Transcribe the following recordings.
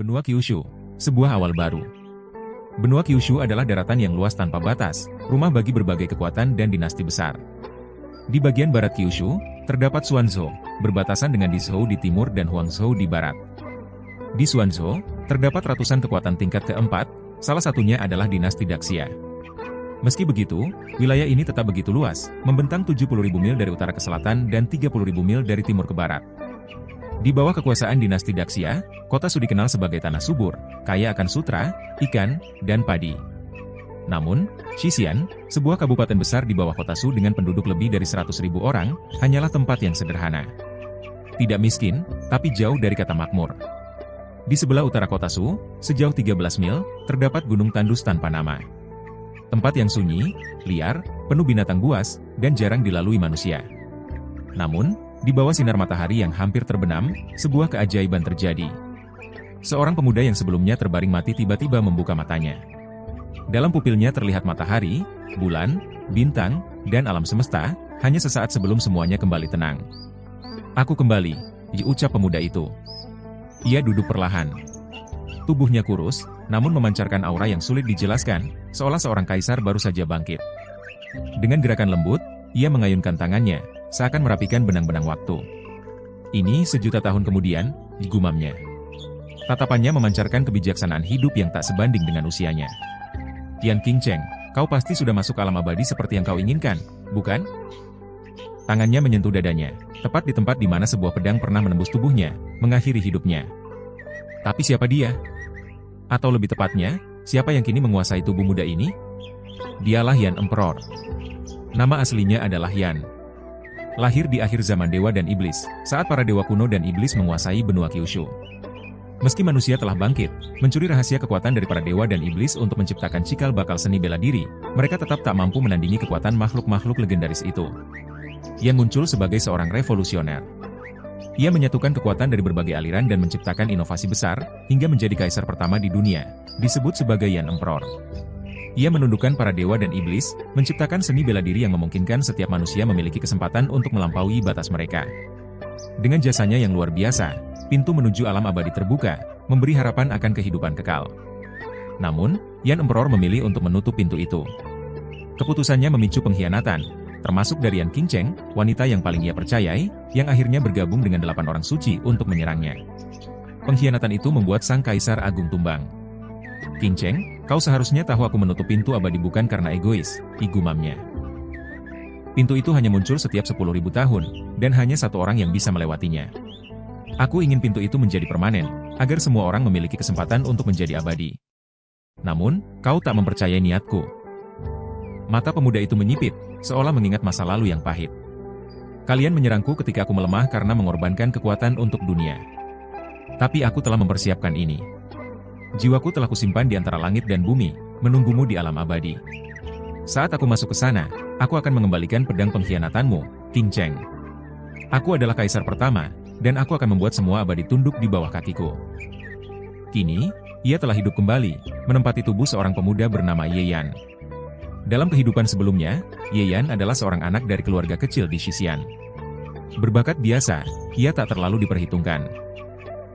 Benua Kyushu, sebuah awal baru. Benua Kyushu adalah daratan yang luas tanpa batas, rumah bagi berbagai kekuatan dan dinasti besar. Di bagian barat Kyushu, terdapat Suanzhou, berbatasan dengan Dizhou di timur dan Huangzhou di barat. Di Suanzhou, terdapat ratusan kekuatan tingkat keempat, salah satunya adalah dinasti Daxia. Meski begitu, wilayah ini tetap begitu luas, membentang 70.000 mil dari utara ke selatan dan 30.000 mil dari timur ke barat. Di bawah kekuasaan dinasti Daxia, kota Su dikenal sebagai tanah subur, kaya akan sutra, ikan, dan padi. Namun, Xixian, sebuah kabupaten besar di bawah kota Su dengan penduduk lebih dari 100.000 orang, hanyalah tempat yang sederhana. Tidak miskin, tapi jauh dari kata makmur. Di sebelah utara kota Su, sejauh 13 mil, terdapat gunung tandus tanpa nama. Tempat yang sunyi, liar, penuh binatang buas, dan jarang dilalui manusia. Namun, di bawah sinar matahari yang hampir terbenam, sebuah keajaiban terjadi. Seorang pemuda yang sebelumnya terbaring mati tiba-tiba membuka matanya. Dalam pupilnya terlihat matahari, bulan, bintang, dan alam semesta, hanya sesaat sebelum semuanya kembali tenang. "Aku kembali," ucap pemuda itu. Ia duduk perlahan. Tubuhnya kurus, namun memancarkan aura yang sulit dijelaskan, seolah seorang kaisar baru saja bangkit. Dengan gerakan lembut, ia mengayunkan tangannya, seakan merapikan benang-benang waktu. "Ini 1.000.000 tahun kemudian," gumamnya. Tatapannya memancarkan kebijaksanaan hidup yang tak sebanding dengan usianya. "Tian Qingcheng, kau pasti sudah masuk alam abadi seperti yang kau inginkan, bukan?" Tangannya menyentuh dadanya, tepat di tempat di mana sebuah pedang pernah menembus tubuhnya, mengakhiri hidupnya. Tapi siapa dia? Atau lebih tepatnya, siapa yang kini menguasai tubuh muda ini? Dialah Yan Emperor. Nama aslinya adalah Yan. Lahir di akhir zaman dewa dan iblis, saat para dewa kuno dan iblis menguasai benua Kyushu. Meski manusia telah bangkit, mencuri rahasia kekuatan dari para dewa dan iblis untuk menciptakan cikal bakal seni bela diri, mereka tetap tak mampu menandingi kekuatan makhluk-makhluk legendaris itu. Yan muncul sebagai seorang revolusioner. Ia menyatukan kekuatan dari berbagai aliran dan menciptakan inovasi besar, hingga menjadi kaisar pertama di dunia, disebut sebagai Yan Emperor. Ia menundukkan para dewa dan iblis, menciptakan seni bela diri yang memungkinkan setiap manusia memiliki kesempatan untuk melampaui batas mereka. Dengan jasanya yang luar biasa, pintu menuju alam abadi terbuka, memberi harapan akan kehidupan kekal. Namun, Yan Emperor memilih untuk menutup pintu itu. Keputusannya memicu pengkhianatan, termasuk dari Yan Qingcheng, wanita yang paling ia percayai, yang akhirnya bergabung dengan 8 orang suci untuk menyerangnya. Pengkhianatan itu membuat sang kaisar agung tumbang. "Qingcheng, kau seharusnya tahu aku menutup pintu abadi bukan karena egois," gumamnya. "Pintu itu hanya muncul setiap 10.000 tahun, dan hanya satu orang yang bisa melewatinya. Aku ingin pintu itu menjadi permanen, agar semua orang memiliki kesempatan untuk menjadi abadi. Namun, kau tak mempercayai niatku." Mata pemuda itu menyipit, seolah mengingat masa lalu yang pahit. "Kalian menyerangku ketika aku melemah karena mengorbankan kekuatan untuk dunia. Tapi aku telah mempersiapkan ini. Jiwaku telah kusimpan di antara langit dan bumi, menunggumu di alam abadi. Saat aku masuk ke sana, aku akan mengembalikan pedang pengkhianatanmu, Qingcheng. Aku adalah kaisar pertama, dan aku akan membuat semua abadi tunduk di bawah kakiku." Kini, ia telah hidup kembali, menempati tubuh seorang pemuda bernama Ye Yan. Dalam kehidupan sebelumnya, Ye Yan adalah seorang anak dari keluarga kecil di Xixian. Berbakat biasa, ia tak terlalu diperhitungkan.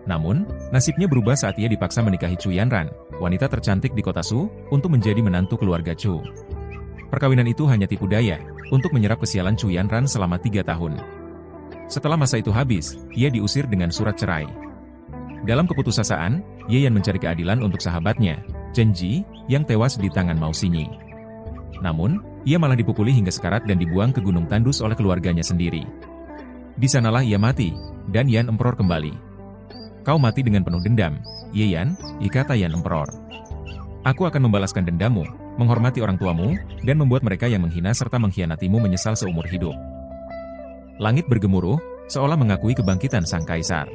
Namun, nasibnya berubah saat ia dipaksa menikahi Chu Yanran, wanita tercantik di kota Su, untuk menjadi menantu keluarga Chu. Perkawinan itu hanya tipu daya, untuk menyerap kesialan Chu Yanran selama 3 tahun. Setelah masa itu habis, ia diusir dengan surat cerai. Dalam keputusasaan, Ye Yan mencari keadilan untuk sahabatnya, Chen Ji, yang tewas di tangan Mao Xinyi. Namun, ia malah dipukuli hingga sekarat dan dibuang ke Gunung Tandus oleh keluarganya sendiri. Di sanalah ia mati, dan Yan Emperor kembali. "Kau mati dengan penuh dendam, Ye Yan," kata Yan Emperor. "Aku akan membalaskan dendammu, menghormati orang tuamu, dan membuat mereka yang menghina serta mengkhianatimu menyesal seumur hidup." Langit bergemuruh, seolah mengakui kebangkitan sang kaisar.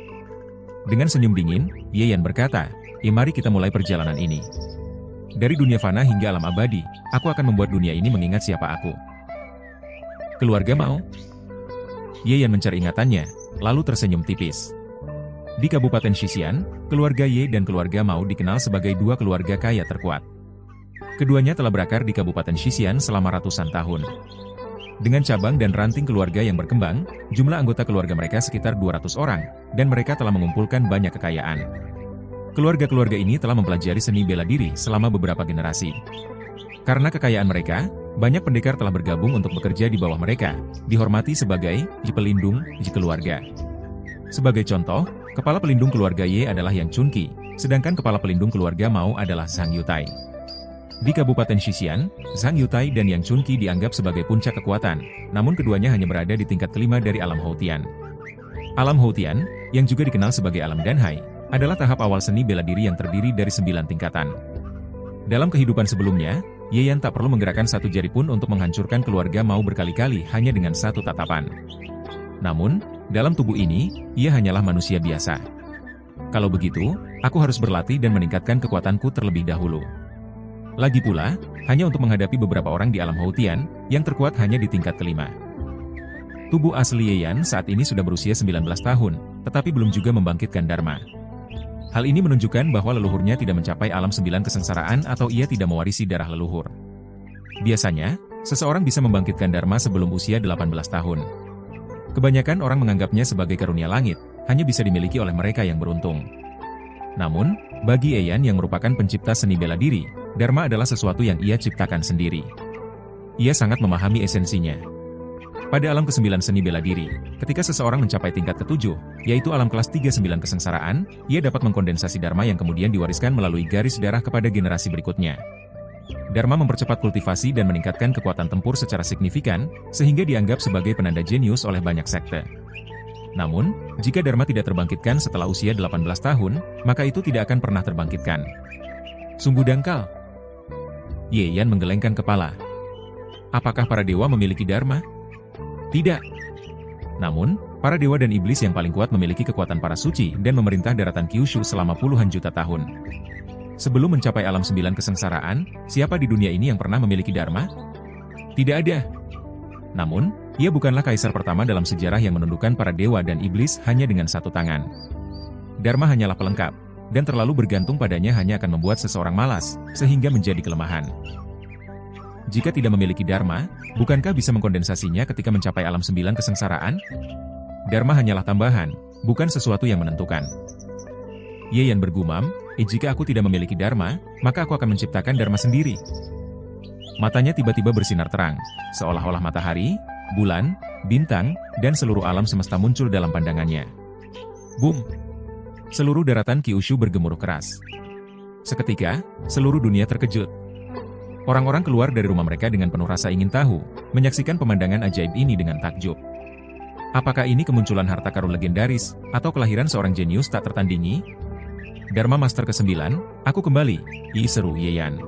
Dengan senyum dingin, Ye Yan berkata, "Mari kita mulai perjalanan ini. Dari dunia fana hingga alam abadi, aku akan membuat dunia ini mengingat siapa aku." "Keluarga Mao?" Ye Yan mencari ingatannya, lalu tersenyum tipis. Di Kabupaten Xixian, keluarga Ye dan keluarga Mao dikenal sebagai 2 keluarga kaya terkuat. Keduanya telah berakar di Kabupaten Xixian selama ratusan tahun. Dengan cabang dan ranting keluarga yang berkembang, jumlah anggota keluarga mereka sekitar 200 orang, dan mereka telah mengumpulkan banyak kekayaan. Keluarga-keluarga ini telah mempelajari seni bela diri selama beberapa generasi. Karena kekayaan mereka, banyak pendekar telah bergabung untuk bekerja di bawah mereka, dihormati sebagai pelindung keluarga. Sebagai contoh, kepala pelindung keluarga Ye adalah Yang Chunqi, sedangkan kepala pelindung keluarga Mao adalah Zhang Yutai. Di Kabupaten Xixian, Zhang Yutai dan Yang Chunqi dianggap sebagai puncak kekuatan, namun keduanya hanya berada di tingkat kelima dari alam Houtian. Alam Houtian, yang juga dikenal sebagai alam Danhai, adalah tahap awal seni bela diri yang terdiri dari 9 tingkatan. Dalam kehidupan sebelumnya, Ye Yan tak perlu menggerakkan satu jari pun untuk menghancurkan keluarga Mao berkali-kali hanya dengan satu tatapan. Namun, dalam tubuh ini, ia hanyalah manusia biasa. Kalau begitu, aku harus berlatih dan meningkatkan kekuatanku terlebih dahulu. Lagi pula, hanya untuk menghadapi beberapa orang di alam Houtian, yang terkuat hanya di tingkat kelima. Tubuh asli Ye Yan saat ini sudah berusia 19 tahun, tetapi belum juga membangkitkan Dharma. Hal ini menunjukkan bahwa leluhurnya tidak mencapai alam 9 kesengsaraan atau ia tidak mewarisi darah leluhur. Biasanya, seseorang bisa membangkitkan Dharma sebelum usia 18 tahun. Kebanyakan orang menganggapnya sebagai karunia langit, hanya bisa dimiliki oleh mereka yang beruntung. Namun, bagi Ye Yan yang merupakan pencipta seni bela diri, Dharma adalah sesuatu yang ia ciptakan sendiri. Ia sangat memahami esensinya. Pada alam ke-9 seni bela diri, ketika seseorang mencapai tingkat ke-7, yaitu alam kelas 39 kesengsaraan, ia dapat mengkondensasi Dharma yang kemudian diwariskan melalui garis darah kepada generasi berikutnya. Dharma mempercepat kultivasi dan meningkatkan kekuatan tempur secara signifikan, sehingga dianggap sebagai penanda jenius oleh banyak sekte. Namun, jika Dharma tidak terbangkitkan setelah usia 18 tahun, maka itu tidak akan pernah terbangkitkan. Sungguh dangkal. Ye Yan menggelengkan kepala. Apakah para dewa memiliki Dharma? Tidak. Namun, para dewa dan iblis yang paling kuat memiliki kekuatan para suci dan memerintah daratan Kyushu selama puluhan juta tahun. Sebelum mencapai alam 9 kesengsaraan, siapa di dunia ini yang pernah memiliki Dharma? Tidak ada. Namun, ia bukanlah kaisar pertama dalam sejarah yang menundukkan para dewa dan iblis hanya dengan satu tangan. Dharma hanyalah pelengkap, dan terlalu bergantung padanya hanya akan membuat seseorang malas, sehingga menjadi kelemahan. Jika tidak memiliki Dharma, bukankah bisa mengkondensasinya ketika mencapai alam 9 kesengsaraan? Dharma hanyalah tambahan, bukan sesuatu yang menentukan. Ye Yan bergumam, jika aku tidak memiliki Dharma, maka aku akan menciptakan Dharma sendiri. Matanya tiba-tiba bersinar terang, seolah-olah matahari, bulan, bintang, dan seluruh alam semesta muncul dalam pandangannya. Boom! Seluruh daratan Kyushu bergemuruh keras. Seketika, seluruh dunia terkejut. Orang-orang keluar dari rumah mereka dengan penuh rasa ingin tahu, menyaksikan pemandangan ajaib ini dengan takjub. Apakah ini kemunculan harta karun legendaris, atau kelahiran seorang jenius tak tertandingi? Dharma Master ke-9, aku kembali, seru Ye Yan.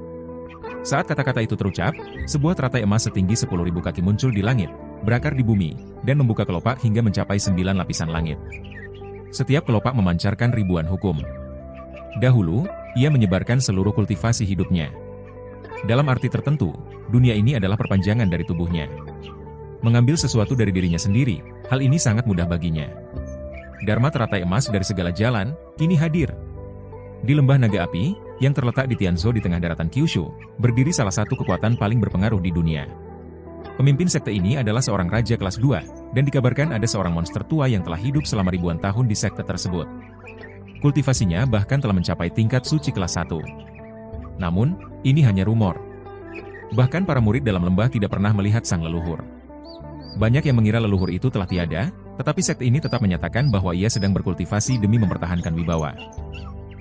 Saat kata-kata itu terucap, sebuah teratai emas setinggi 10.000 kaki muncul di langit, berakar di bumi, dan membuka kelopak hingga mencapai 9 lapisan langit. Setiap kelopak memancarkan ribuan hukum. Dahulu, ia menyebarkan seluruh kultivasi hidupnya. Dalam arti tertentu, dunia ini adalah perpanjangan dari tubuhnya. Mengambil sesuatu dari dirinya sendiri, hal ini sangat mudah baginya. Dharma teratai emas dari segala jalan, kini hadir. Di lembah naga api, yang terletak di Tianzhou di tengah daratan Kyushu, berdiri salah satu kekuatan paling berpengaruh di dunia. Pemimpin sekte ini adalah seorang raja kelas 2, dan dikabarkan ada seorang monster tua yang telah hidup selama ribuan tahun di sekte tersebut. Kultivasinya bahkan telah mencapai tingkat suci kelas 1. Namun, ini hanya rumor. Bahkan para murid dalam lembah tidak pernah melihat sang leluhur. Banyak yang mengira leluhur itu telah tiada, tetapi sekte ini tetap menyatakan bahwa ia sedang berkultivasi demi mempertahankan wibawa.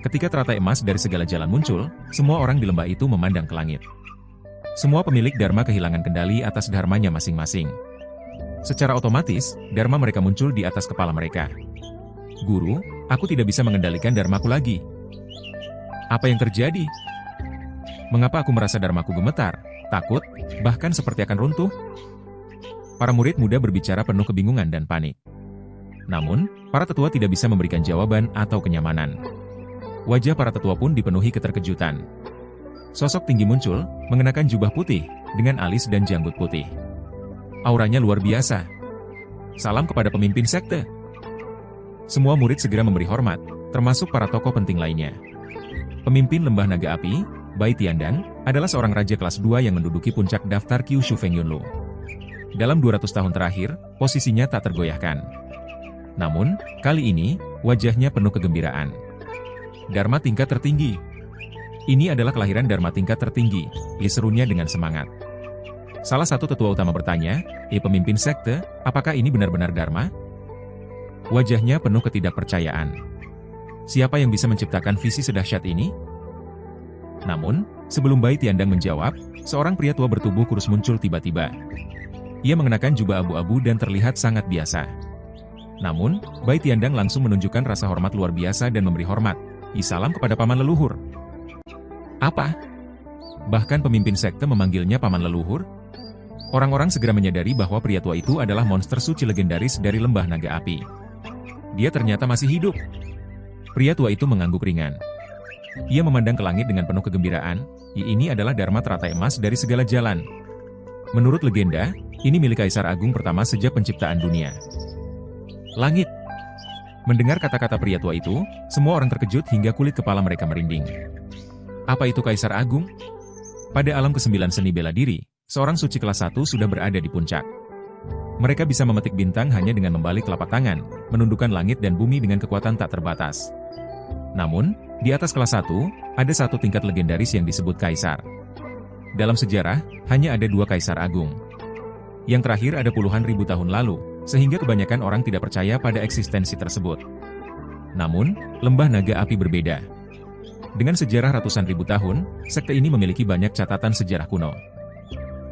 Ketika teratai emas dari segala jalan muncul, semua orang di lembah itu memandang ke langit. Semua pemilik Dharma kehilangan kendali atas dharmanya masing-masing. Secara otomatis, Dharma mereka muncul di atas kepala mereka. Guru, aku tidak bisa mengendalikan Dharmaku lagi. Apa yang terjadi? Mengapa aku merasa Dharmaku gemetar, takut, bahkan seperti akan runtuh? Para murid muda berbicara penuh kebingungan dan panik. Namun, para tetua tidak bisa memberikan jawaban atau kenyamanan. Wajah para tetua pun dipenuhi keterkejutan. Sosok tinggi muncul, mengenakan jubah putih, dengan alis dan janggut putih. Auranya luar biasa. Salam kepada pemimpin sekte. Semua murid segera memberi hormat, termasuk para tokoh penting lainnya. Pemimpin lembah naga api, Bai Tiandang, adalah seorang raja kelas 2 yang menduduki puncak daftar Kyushu Feng Yunlu. Dalam 200 tahun terakhir, posisinya tak tergoyahkan. Namun, kali ini, wajahnya penuh kegembiraan. Dharma tingkat tertinggi. Ini adalah kelahiran Dharma tingkat tertinggi, serunya dengan semangat. Salah satu tetua utama bertanya, pemimpin sekte, apakah ini benar-benar Dharma? Wajahnya penuh ketidakpercayaan. Siapa yang bisa menciptakan visi sedahsyat ini? Namun, sebelum Bai Tiandang menjawab, seorang pria tua bertubuh kurus muncul tiba-tiba. Ia mengenakan jubah abu-abu dan terlihat sangat biasa. Namun, Bai Tiandang langsung menunjukkan rasa hormat luar biasa dan memberi hormat. Salam kepada paman leluhur. Apa? Bahkan pemimpin sekte memanggilnya paman leluhur? Orang-orang segera menyadari bahwa pria tua itu adalah monster suci legendaris dari lembah naga api. Dia ternyata masih hidup. Pria tua itu mengangguk ringan. Ia memandang ke langit dengan penuh kegembiraan. Ini adalah Dharma teratai emas dari segala jalan. Menurut legenda, ini milik Kaisar Agung pertama sejak penciptaan dunia. Langit. Mendengar kata-kata pria tua itu, semua orang terkejut hingga kulit kepala mereka merinding. Apa itu Kaisar Agung? Pada alam ke-9 seni bela diri, seorang suci kelas 1 sudah berada di puncak. Mereka bisa memetik bintang hanya dengan membalik telapak tangan, menundukkan langit dan bumi dengan kekuatan tak terbatas. Namun, di atas kelas 1, ada satu tingkat legendaris yang disebut Kaisar. Dalam sejarah, hanya ada 2 Kaisar Agung. Yang terakhir ada puluhan ribu tahun lalu, sehingga kebanyakan orang tidak percaya pada eksistensi tersebut. Namun, lembah naga api berbeda. Dengan sejarah ratusan ribu tahun, sekte ini memiliki banyak catatan sejarah kuno.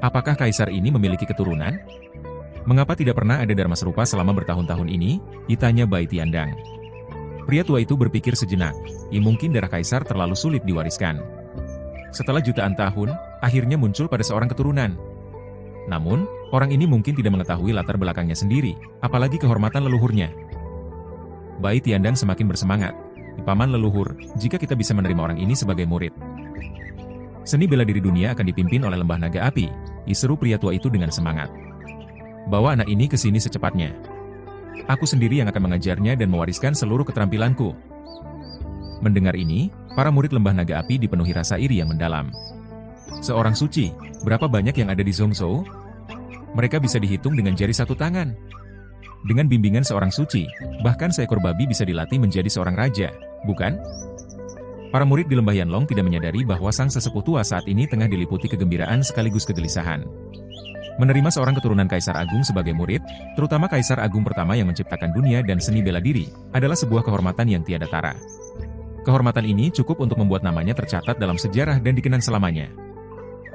Apakah Kaisar ini memiliki keturunan? Mengapa tidak pernah ada dharma serupa selama bertahun-tahun ini? Ditanya Bai Tiandang. Pria tua itu berpikir sejenak, mungkin darah Kaisar terlalu sulit diwariskan. Setelah jutaan tahun, akhirnya muncul pada seorang keturunan. Namun, orang ini mungkin tidak mengetahui latar belakangnya sendiri, apalagi kehormatan leluhurnya. Bai Tiandang semakin bersemangat. Paman leluhur, jika kita bisa menerima orang ini sebagai murid. Seni bela diri dunia akan dipimpin oleh lembah naga api, seru pria tua itu dengan semangat. Bawa anak ini ke sini secepatnya. Aku sendiri yang akan mengajarnya dan mewariskan seluruh keterampilanku. Mendengar ini, para murid lembah naga api dipenuhi rasa iri yang mendalam. Seorang suci, berapa banyak yang ada di Zhongzhou? Mereka bisa dihitung dengan jari satu tangan. Dengan bimbingan seorang suci, bahkan seekor babi bisa dilatih menjadi seorang raja, bukan? Para murid di lembah Yanlong tidak menyadari bahwa sang sesepuh tua saat ini tengah diliputi kegembiraan sekaligus kegelisahan. Menerima seorang keturunan Kaisar Agung sebagai murid, terutama Kaisar Agung pertama yang menciptakan dunia dan seni bela diri, adalah sebuah kehormatan yang tiada tara. Kehormatan ini cukup untuk membuat namanya tercatat dalam sejarah dan dikenang selamanya.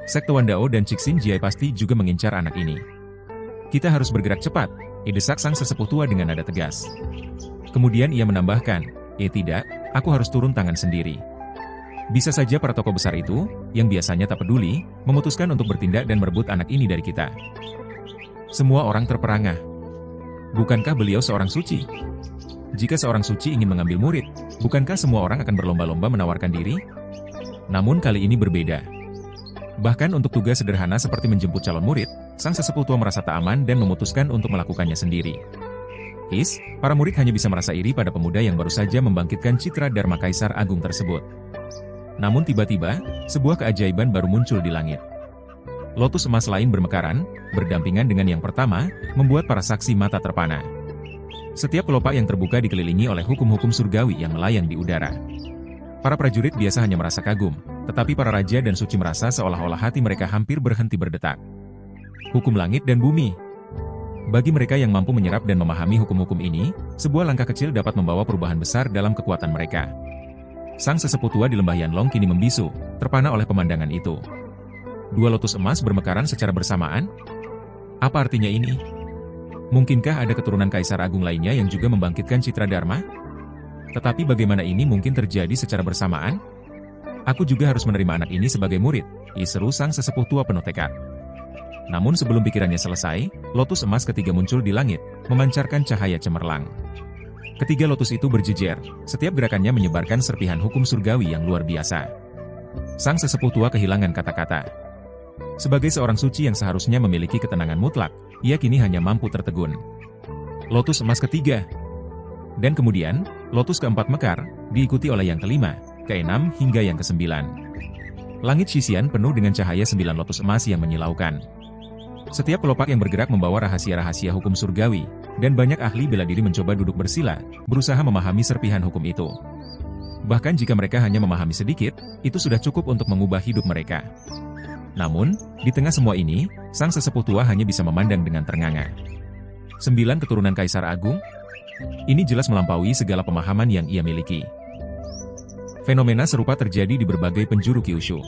Sekte Wandao dan Cixin Jie pasti juga mengincar anak ini. Kita harus bergerak cepat, desak sang sesepuh tua dengan nada tegas. Kemudian ia menambahkan, tidak, aku harus turun tangan sendiri. Bisa saja para tokoh besar itu, yang biasanya tak peduli, memutuskan untuk bertindak dan merebut anak ini dari kita. Semua orang terperangah. Bukankah beliau seorang suci? Jika seorang suci ingin mengambil murid, bukankah semua orang akan berlomba-lomba menawarkan diri? Namun kali ini berbeda. Bahkan untuk tugas sederhana seperti menjemput calon murid, sang sesepuh tua merasa tak aman dan memutuskan untuk melakukannya sendiri. Para murid hanya bisa merasa iri pada pemuda yang baru saja membangkitkan citra Dharma Kaisar Agung tersebut. Namun tiba-tiba, sebuah keajaiban baru muncul di langit. Lotus emas lain bermekaran, berdampingan dengan yang pertama, membuat para saksi mata terpana. Setiap kelopak yang terbuka dikelilingi oleh hukum-hukum surgawi yang melayang di udara. Para prajurit biasa hanya merasa kagum, tetapi para raja dan suci merasa seolah-olah hati mereka hampir berhenti berdetak. Hukum langit dan bumi. Bagi mereka yang mampu menyerap dan memahami hukum-hukum ini, sebuah langkah kecil dapat membawa perubahan besar dalam kekuatan mereka. Sang sesepuh tua di lembah Yanlong kini membisu, terpana oleh pemandangan itu. 2 lotus emas bermekaran secara bersamaan? Apa artinya ini? Mungkinkah ada keturunan Kaisar Agung lainnya yang juga membangkitkan citra Dharma? Tetapi bagaimana ini mungkin terjadi secara bersamaan? Aku juga harus menerima anak ini sebagai murid, seru sang sesepuh tua penuh tekad. Namun sebelum pikirannya selesai, lotus emas ketiga muncul di langit, memancarkan cahaya cemerlang. Ketiga lotus itu berjejer, setiap gerakannya menyebarkan serpihan hukum surgawi yang luar biasa. Sang sesepuh tua kehilangan kata-kata. Sebagai seorang suci yang seharusnya memiliki ketenangan mutlak, ia kini hanya mampu tertegun. Lotus emas ketiga. Dan kemudian, lotus keempat mekar, diikuti oleh yang kelima, keenam hingga yang kesembilan. Langit Shisian penuh dengan cahaya 9 lotus emas yang menyilaukan. Setiap kelopak yang bergerak membawa rahasia-rahasia hukum surgawi, dan banyak ahli bela diri mencoba duduk bersila, berusaha memahami serpihan hukum itu. Bahkan jika mereka hanya memahami sedikit, itu sudah cukup untuk mengubah hidup mereka. Namun, di tengah semua ini, sang sesepuh tua hanya bisa memandang dengan ternganga. 9 keturunan Kaisar Agung? Ini jelas melampaui segala pemahaman yang ia miliki. Fenomena serupa terjadi di berbagai penjuru Kyushu.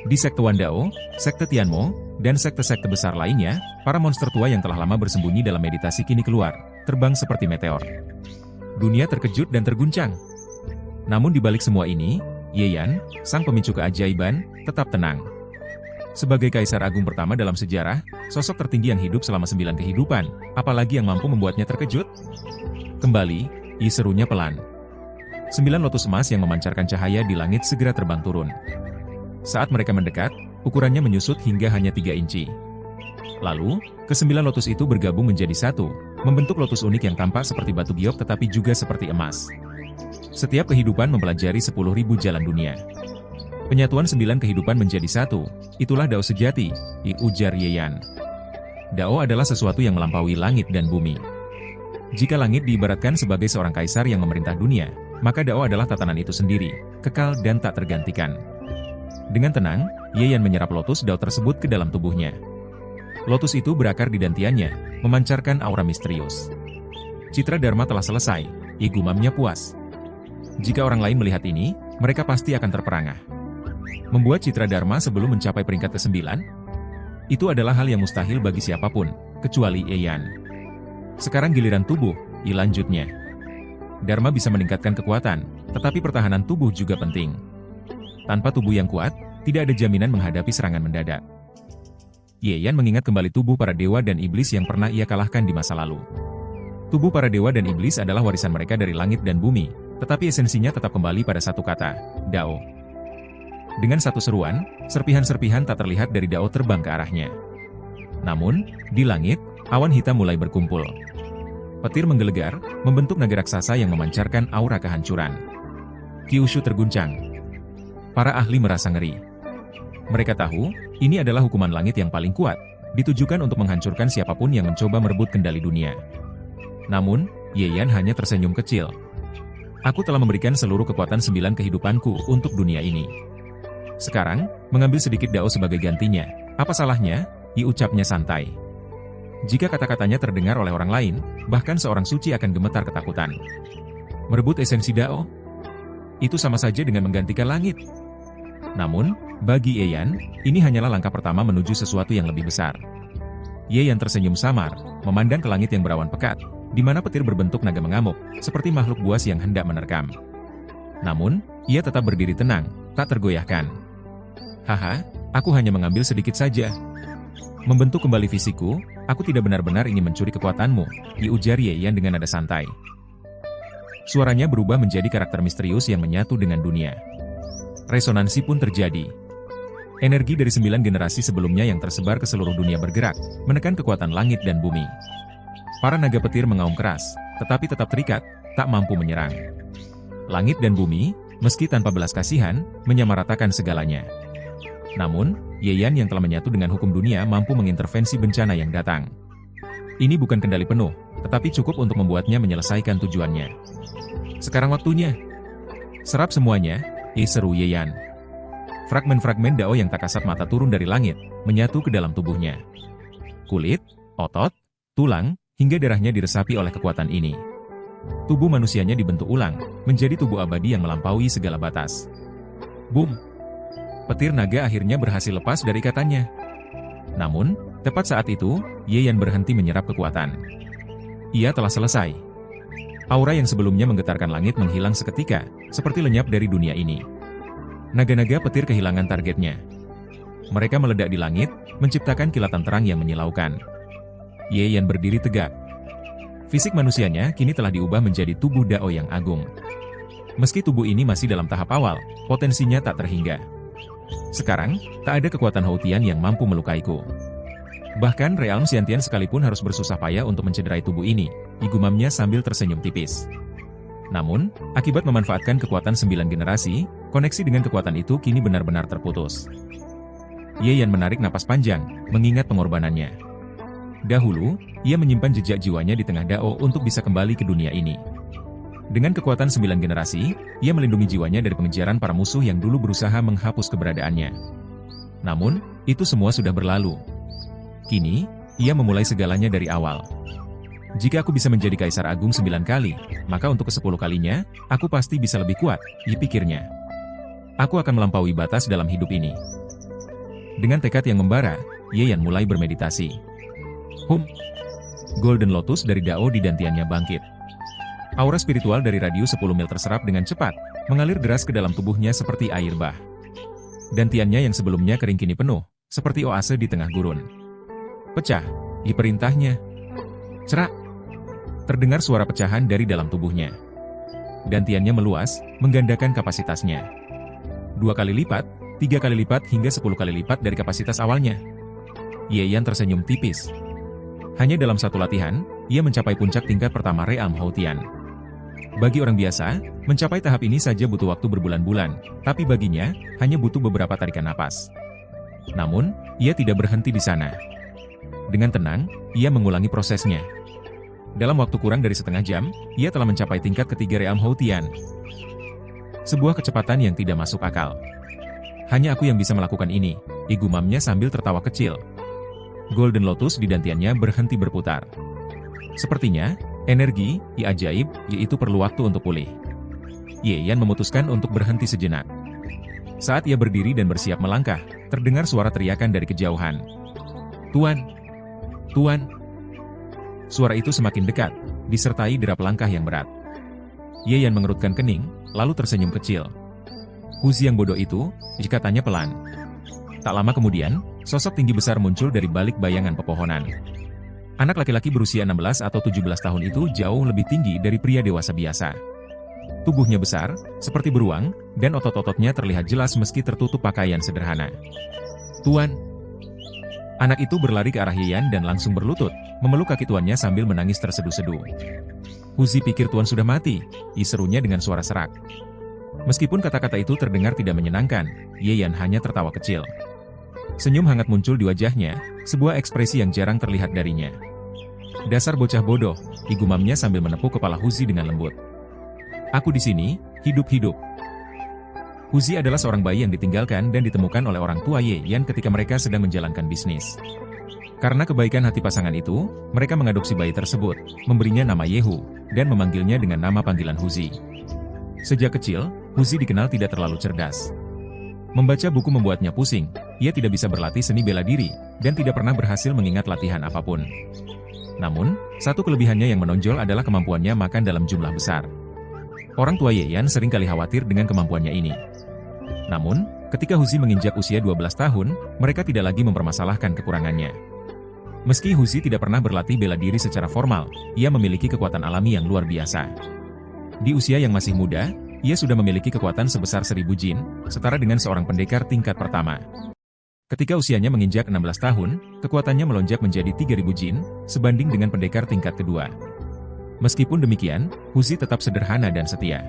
Di sekte Wandao, sekte Tianmo, dan sekte-sekte besar lainnya, para monster tua yang telah lama bersembunyi dalam meditasi kini keluar, terbang seperti meteor. Dunia terkejut dan terguncang. Namun di balik semua ini, Ye Yan, sang pemicu keajaiban, tetap tenang. Sebagai Kaisar Agung pertama dalam sejarah, sosok tertinggi yang hidup selama 9 kehidupan, apalagi yang mampu membuatnya terkejut? Kembali, serunya pelan. 9 lotus emas yang memancarkan cahaya di langit segera terbang turun. Saat mereka mendekat, ukurannya menyusut hingga hanya 3 inci. Lalu, ke-9 lotus itu bergabung menjadi satu, membentuk lotus unik yang tampak seperti batu giok tetapi juga seperti emas. Setiap kehidupan mempelajari 10.000 jalan dunia. Penyatuan 9 kehidupan menjadi satu, itulah Dao sejati, ujar Ye Yan. Dao adalah sesuatu yang melampaui langit dan bumi. Jika langit diibaratkan sebagai seorang kaisar yang memerintah dunia, maka Dao adalah tatanan itu sendiri, kekal dan tak tergantikan. Dengan tenang, Ye Yan menyerap lotus Dao tersebut ke dalam tubuhnya. Lotus itu berakar di dantiannya, memancarkan aura misterius. Citra Dharma telah selesai, gumamnya puas. Jika orang lain melihat ini, mereka pasti akan terperangah. Membuat citra Dharma sebelum mencapai peringkat ke-9? Itu adalah hal yang mustahil bagi siapapun, kecuali Ye Yan. Sekarang giliran tubuh, lanjutnya. Dharma bisa meningkatkan kekuatan, tetapi pertahanan tubuh juga penting. Tanpa tubuh yang kuat, tidak ada jaminan menghadapi serangan mendadak. Ye Yan mengingat kembali tubuh para dewa dan iblis yang pernah ia kalahkan di masa lalu. Tubuh para dewa dan iblis adalah warisan mereka dari langit dan bumi, tetapi esensinya tetap kembali pada satu kata, Dao. Dengan satu seruan, serpihan-serpihan tak terlihat dari Dao terbang ke arahnya. Namun, di langit, awan hitam mulai berkumpul. Petir menggelegar, membentuk naga raksasa yang memancarkan aura kehancuran. Kyushu terguncang. Para ahli merasa ngeri. Mereka tahu, ini adalah hukuman langit yang paling kuat, ditujukan untuk menghancurkan siapapun yang mencoba merebut kendali dunia. Namun, Ye Yan hanya tersenyum kecil. Aku telah memberikan seluruh kekuatan 9 kehidupanku untuk dunia ini. Sekarang, mengambil sedikit Dao sebagai gantinya, apa salahnya? Ucapnya santai. Jika kata-katanya terdengar oleh orang lain, bahkan seorang suci akan gemetar ketakutan. Merebut esensi Dao? Itu sama saja dengan menggantikan langit. Namun, bagi Ye Yan, ini hanyalah langkah pertama menuju sesuatu yang lebih besar. Ye Yan tersenyum samar, memandang ke langit yang berawan pekat, di mana petir berbentuk naga mengamuk, seperti makhluk buas yang hendak menerkam. Namun, ia tetap berdiri tenang, tak tergoyahkan. Haha, aku hanya mengambil sedikit saja. Membentuk kembali fisikku, aku tidak benar-benar ingin mencuri kekuatanmu, ujar Ye Yan dengan nada santai. Suaranya berubah menjadi karakter misterius yang menyatu dengan dunia. Resonansi pun terjadi. Energi dari 9 generasi sebelumnya yang tersebar ke seluruh dunia bergerak, menekan kekuatan langit dan bumi. Para naga petir mengaum keras, tetapi tetap terikat, tak mampu menyerang. Langit dan bumi, meski tanpa belas kasihan, menyamaratakan segalanya. Namun, Ye Yan yang telah menyatu dengan hukum dunia mampu mengintervensi bencana yang datang. Ini bukan kendali penuh, tetapi cukup untuk membuatnya menyelesaikan tujuannya. Sekarang waktunya. Serap semuanya, seru Ye Yan. Fragmen-fragmen Dao yang tak kasat mata turun dari langit, menyatu ke dalam tubuhnya. Kulit, otot, tulang, hingga darahnya diresapi oleh kekuatan ini. Tubuh manusianya dibentuk ulang, menjadi tubuh abadi yang melampaui segala batas. Boom! Petir naga akhirnya berhasil lepas dari ikatannya. Namun, tepat saat itu, Ye Yan berhenti menyerap kekuatan. Ia telah selesai. Aura yang sebelumnya menggetarkan langit menghilang seketika, seperti lenyap dari dunia ini. Naga-naga petir kehilangan targetnya. Mereka meledak di langit, menciptakan kilatan terang yang menyilaukan. Ye Yan berdiri tegak. Fisik manusianya kini telah diubah menjadi tubuh Dao yang agung. Meski tubuh ini masih dalam tahap awal, potensinya tak terhingga. Sekarang, tak ada kekuatan Houtian yang mampu melukaiku. Bahkan Realm Xiantian sekalipun harus bersusah payah untuk mencederai tubuh ini, gumamnya sambil tersenyum tipis. Namun, akibat memanfaatkan kekuatan 9 generasi, koneksi dengan kekuatan itu kini benar-benar terputus. Ye Yan menarik napas panjang, mengingat pengorbanannya. Dahulu, ia menyimpan jejak jiwanya di tengah Dao untuk bisa kembali ke dunia ini. Dengan kekuatan 9 generasi, ia melindungi jiwanya dari pengejaran para musuh yang dulu berusaha menghapus keberadaannya. Namun, itu semua sudah berlalu. Kini, ia memulai segalanya dari awal. Jika aku bisa menjadi Kaisar Agung 9 kali, maka untuk ke-10 kalinya, aku pasti bisa lebih kuat, pikirnya. Aku akan melampaui batas dalam hidup ini. Dengan tekad yang membara, Ye Yan mulai bermeditasi. Golden Lotus dari Dao di dantiannya bangkit. Aura spiritual dari radius 10 mil terserap dengan cepat, mengalir deras ke dalam tubuhnya seperti air bah. Dantiannya yang sebelumnya kering kini penuh, seperti oase di tengah gurun. Pecah, diperintahnya. Cerak. Terdengar suara pecahan dari dalam tubuhnya. Dantiannya meluas, menggandakan kapasitasnya. 2 kali lipat, 3 kali lipat hingga 10 kali lipat dari kapasitas awalnya. Ye Yan tersenyum tipis. Hanya dalam satu latihan, ia mencapai puncak tingkat pertama Realm Hautian. Bagi orang biasa, mencapai tahap ini saja butuh waktu berbulan-bulan, tapi baginya, hanya butuh beberapa tarikan napas. Namun, ia tidak berhenti di sana. Dengan tenang, ia mengulangi prosesnya. Dalam waktu kurang dari setengah jam, ia telah mencapai tingkat ketiga Realm Hautian. Sebuah kecepatan yang tidak masuk akal. Hanya aku yang bisa melakukan ini, gumamnya sambil tertawa kecil. Golden Lotus di dantiannya berhenti berputar. Sepertinya, energi, ajaib, itu perlu waktu untuk pulih. Ye Yan memutuskan untuk berhenti sejenak. Saat ia berdiri dan bersiap melangkah, terdengar suara teriakan dari kejauhan. Tuan! Tuan! Suara itu semakin dekat, disertai derap langkah yang berat. Ye Yan mengerutkan kening, lalu tersenyum kecil. Huzi yang bodoh itu, katanya pelan. Tak lama kemudian, sosok tinggi besar muncul dari balik bayangan pepohonan. Anak laki-laki berusia 16 atau 17 tahun itu jauh lebih tinggi dari pria dewasa biasa. Tubuhnya besar, seperti beruang, dan otot-ototnya terlihat jelas meski tertutup pakaian sederhana. Tuan! Anak itu berlari ke arah Ye Yan dan langsung berlutut, memeluk kaki tuannya sambil menangis terseduh-seduh. Huzi pikir tuan sudah mati, serunya dengan suara serak. Meskipun kata-kata itu terdengar tidak menyenangkan, Ye Yan hanya tertawa kecil. Senyum hangat muncul di wajahnya, sebuah ekspresi yang jarang terlihat darinya. Dasar bocah bodoh, gumamnya sambil menepuk kepala Huzi dengan lembut. Aku di sini, hidup-hidup. Huzi adalah seorang bayi yang ditinggalkan dan ditemukan oleh orang tua Ye Yan ketika mereka sedang menjalankan bisnis. Karena kebaikan hati pasangan itu, mereka mengadopsi bayi tersebut, memberinya nama Yehu, dan memanggilnya dengan nama panggilan Huzi. Sejak kecil, Huzi dikenal tidak terlalu cerdas. Membaca buku membuatnya pusing, ia tidak bisa berlatih seni bela diri, dan tidak pernah berhasil mengingat latihan apapun. Namun, satu kelebihannya yang menonjol adalah kemampuannya makan dalam jumlah besar. Orang tua Ye Yan sering kali khawatir dengan kemampuannya ini. Namun, ketika Huzi menginjak usia 12 tahun, mereka tidak lagi mempermasalahkan kekurangannya. Meski Huzi tidak pernah berlatih bela diri secara formal, ia memiliki kekuatan alami yang luar biasa. Di usia yang masih muda, ia sudah memiliki kekuatan sebesar 1000 jin, setara dengan seorang pendekar tingkat pertama. Ketika usianya menginjak 16 tahun, kekuatannya melonjak menjadi 3000 jin, sebanding dengan pendekar tingkat kedua. Meskipun demikian, Huzi tetap sederhana dan setia.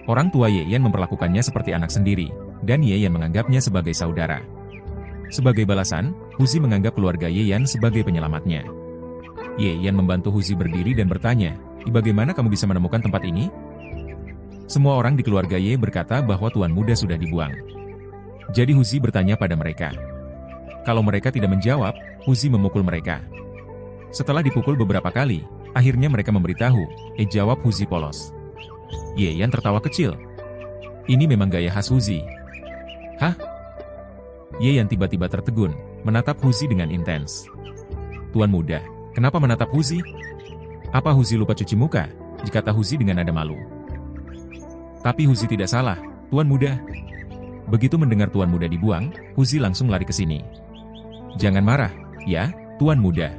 Orang tua Ye Yan memperlakukannya seperti anak sendiri, dan Ye Yan menganggapnya sebagai saudara. Sebagai balasan, Huzi menganggap keluarga Ye Yan sebagai penyelamatnya. Ye Yan membantu Huzi berdiri dan bertanya, bagaimana kamu bisa menemukan tempat ini? Semua orang di keluarga Ye berkata bahwa tuan muda sudah dibuang. Jadi Huzi bertanya pada mereka. Kalau mereka tidak menjawab, Huzi memukul mereka. Setelah dipukul beberapa kali, akhirnya mereka memberitahu, jawab Huzi polos. Ye Yan tertawa kecil. Ini memang gaya khas Huzi. Hah? Ye Yan tiba-tiba tertegun, menatap Huzi dengan intens. Tuan muda, kenapa menatap Huzi? Apa Huzi lupa cuci muka? Kata Huzi dengan nada malu. Tapi Huzi tidak salah, tuan muda. Begitu mendengar tuan muda dibuang, Huzi langsung lari ke sini. Jangan marah, ya, tuan muda.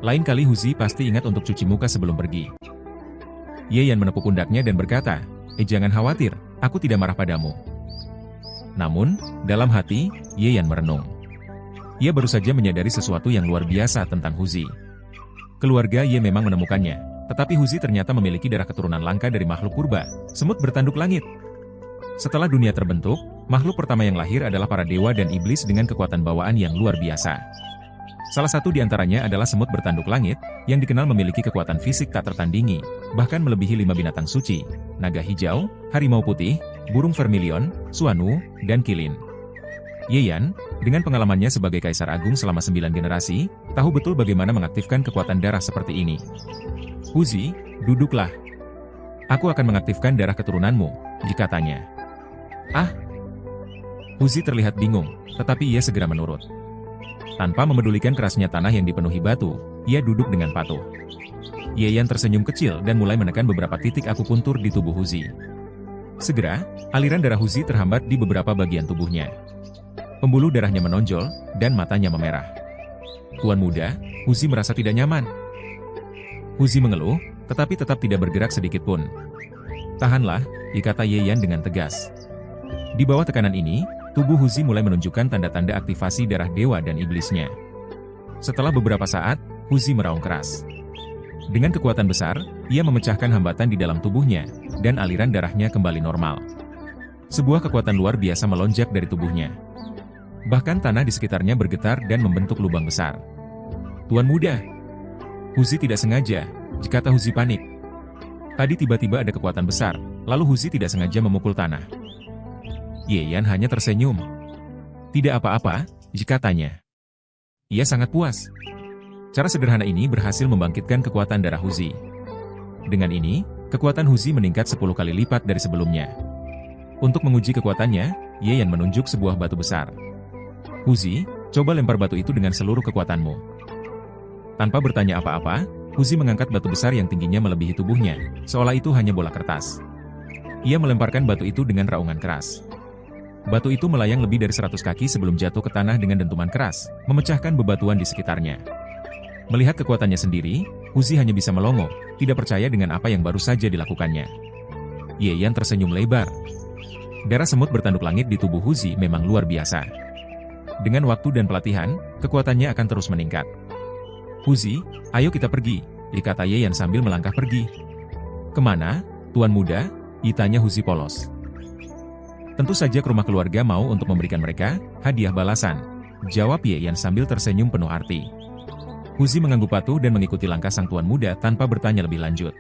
Lain kali Huzi pasti ingat untuk cuci muka sebelum pergi. Ye Yan menepuk pundaknya dan berkata, jangan khawatir, aku tidak marah padamu. Namun, dalam hati, Ye Yan merenung. Ia baru saja menyadari sesuatu yang luar biasa tentang Huzi. Keluarga Ye memang menemukannya, tetapi Huzi ternyata memiliki darah keturunan langka dari makhluk purba, semut bertanduk langit. Setelah dunia terbentuk, makhluk pertama yang lahir adalah para dewa dan iblis dengan kekuatan bawaan yang luar biasa. Salah satu di antaranya adalah semut bertanduk langit, yang dikenal memiliki kekuatan fisik tak tertandingi, bahkan melebihi 5 binatang suci, naga hijau, harimau putih, burung vermilion, suanu, dan kilin. Ye Yan, dengan pengalamannya sebagai Kaisar Agung selama 9 generasi, tahu betul bagaimana mengaktifkan kekuatan darah seperti ini. Huzi, duduklah. Aku akan mengaktifkan darah keturunanmu, katanya. Ah! Huzi terlihat bingung, tetapi ia segera menurut. Tanpa memedulikan kerasnya tanah yang dipenuhi batu, ia duduk dengan patuh. Ye Yan tersenyum kecil dan mulai menekan beberapa titik akupuntur di tubuh Huzi. Segera, aliran darah Huzi terhambat di beberapa bagian tubuhnya. Pembuluh darahnya menonjol, dan matanya memerah. Tuan muda, Huzi merasa tidak nyaman. Huzi mengeluh, tetapi tetap tidak bergerak sedikit pun. Tahanlah, kata Ye Yan dengan tegas. Di bawah tekanan ini, tubuh Huzi mulai menunjukkan tanda-tanda aktivasi darah dewa dan iblisnya. Setelah beberapa saat, Huzi meraung keras. Dengan kekuatan besar, ia memecahkan hambatan di dalam tubuhnya, dan aliran darahnya kembali normal. Sebuah kekuatan luar biasa melonjak dari tubuhnya. Bahkan tanah di sekitarnya bergetar dan membentuk lubang besar. Tuan muda! Huzi tidak sengaja, kata Huzi panik. Tadi tiba-tiba ada kekuatan besar, lalu Huzi tidak sengaja memukul tanah. Ye Yan hanya tersenyum. Tidak apa-apa, katanya. Ia sangat puas. Cara sederhana ini berhasil membangkitkan kekuatan darah Huzi. Dengan ini, kekuatan Huzi meningkat 10 kali lipat dari sebelumnya. Untuk menguji kekuatannya, Ye Yan menunjuk sebuah batu besar. Huzi, coba lempar batu itu dengan seluruh kekuatanmu. Tanpa bertanya apa-apa, Huzi mengangkat batu besar yang tingginya melebihi tubuhnya, seolah itu hanya bola kertas. Ia melemparkan batu itu dengan raungan keras. Batu itu melayang lebih dari 100 kaki sebelum jatuh ke tanah dengan dentuman keras, memecahkan bebatuan di sekitarnya. Melihat kekuatannya sendiri, Huzi hanya bisa melongo, tidak percaya dengan apa yang baru saja dilakukannya. Ye Yan tersenyum lebar. Darah semut bertanduk langit di tubuh Huzi memang luar biasa. Dengan waktu dan pelatihan, kekuatannya akan terus meningkat. Huzi, ayo kita pergi, kata Ye Yan sambil melangkah pergi. Kemana, Tuan Muda? Tanya Huzi polos. Tentu saja ke rumah keluarga mau untuk memberikan mereka hadiah balasan, jawab Ye Yan sambil tersenyum penuh arti. Huzi mengangguk patuh dan mengikuti langkah sang tuan muda tanpa bertanya lebih lanjut.